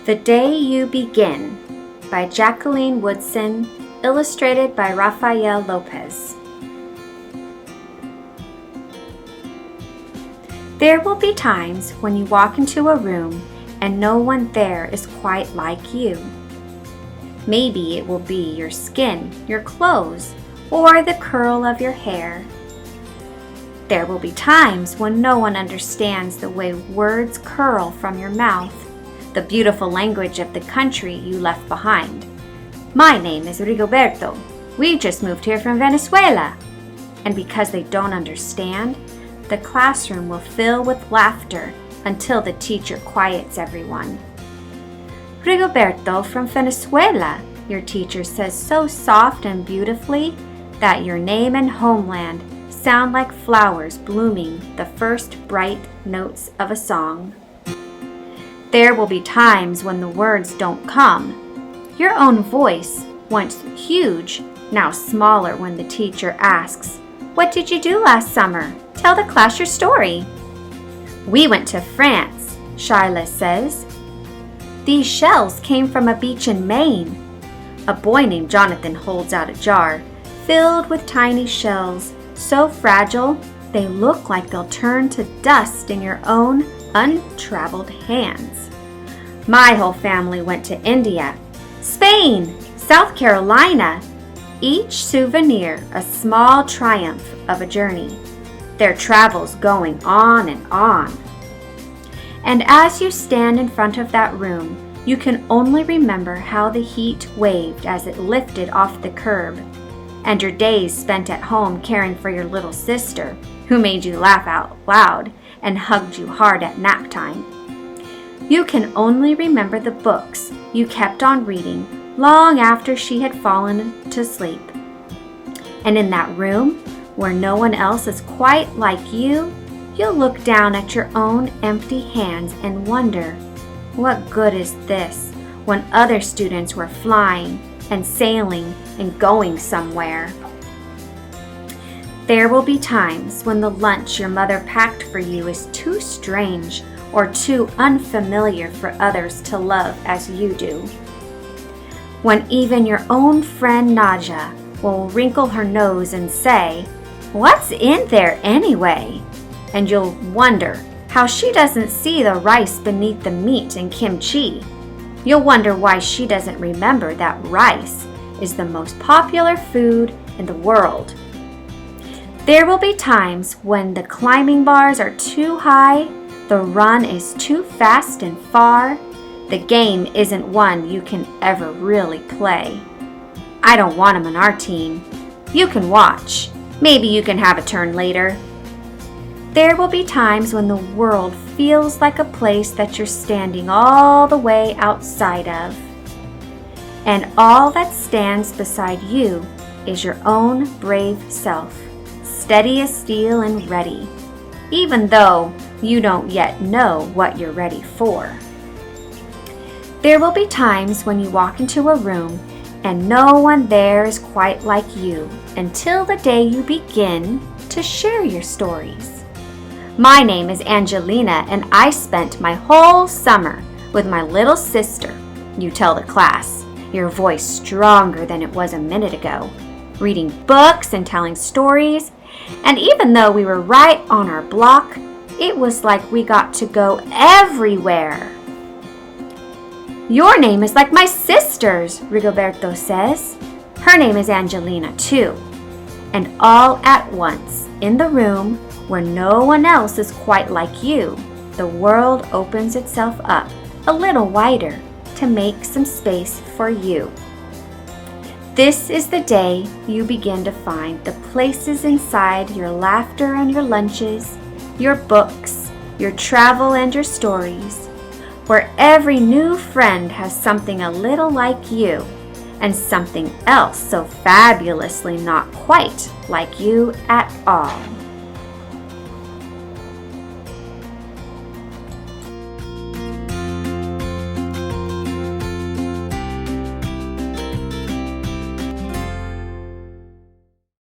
The Day You Begin by Jacqueline Woodson, illustrated by Rafael Lopez. There will be times when you walk into a room and no one there is quite like you. Maybe it will be your skin, your clothes, or the curl of your hair. There will be times when no one understands the way words curl from your mouth, the beautiful language of the country you left behind. My name is Rigoberto. We just moved here from Venezuela. And because they don't understand, the classroom will fill with laughter until the teacher quiets everyone. Rigoberto from Venezuela, your teacher says so soft and beautifully that your name and homeland sound like flowers blooming the first bright notes of a song. There will be times when the words don't come. Your own voice, once huge, now smaller when the teacher asks, "What did you do last summer? Tell the class your story." "We went to France," Shyla says. "These shells came from a beach in Maine." A boy named Jonathan holds out a jar filled with tiny shells, so fragile they look like they'll turn to dust in your own untraveled hands. "My whole family went to India, Spain, South Carolina." Each souvenir a small triumph of a journey. Their travels going on and on. And as you stand in front of that room, you can only remember how the heat waved as it lifted off the curb, and your days spent at home caring for your little sister, who made you laugh out loud and hugged you hard at nap time. You can only remember the books you kept on reading long after she had fallen to sleep. And in that room, where no one else is quite like you, you'll look down at your own empty hands and wonder, what good is this when other students were flying and sailing and going somewhere? There will be times when the lunch your mother packed for you is too strange or too unfamiliar for others to love as you do. When even your own friend Naja will wrinkle her nose and say, "What's in there anyway?" And you'll wonder how she doesn't see the rice beneath the meat and kimchi. You'll wonder why she doesn't remember that rice is the most popular food in the world. There will be times when the climbing bars are too high, the run is too fast and far, the game isn't one you can ever really play. I don't want him on our team. You can watch. Maybe you can have a turn later. There will be times when the world feels like a place that you're standing all the way outside of. And all that stands beside you is your own brave self, steady as steel and ready, even though you don't yet know what you're ready for. There will be times when you walk into a room and no one there is quite like you until the day you begin to share your stories. My name is Angelina and I spent my whole summer with my little sister, you tell the class, your voice stronger than it was a minute ago, reading books and telling stories. And even though we were right on our block, it was like we got to go everywhere. "Your name is like my sister's," Rigoberto says. Her name is Angelina too. And all at once, in the room where no one else is quite like you, the world opens itself up a little wider to make some space for you. This is the day you begin to find the places inside your laughter and your lunches, your books, your travel and your stories, where every new friend has something a little like you and something else so fabulously not quite like you at all.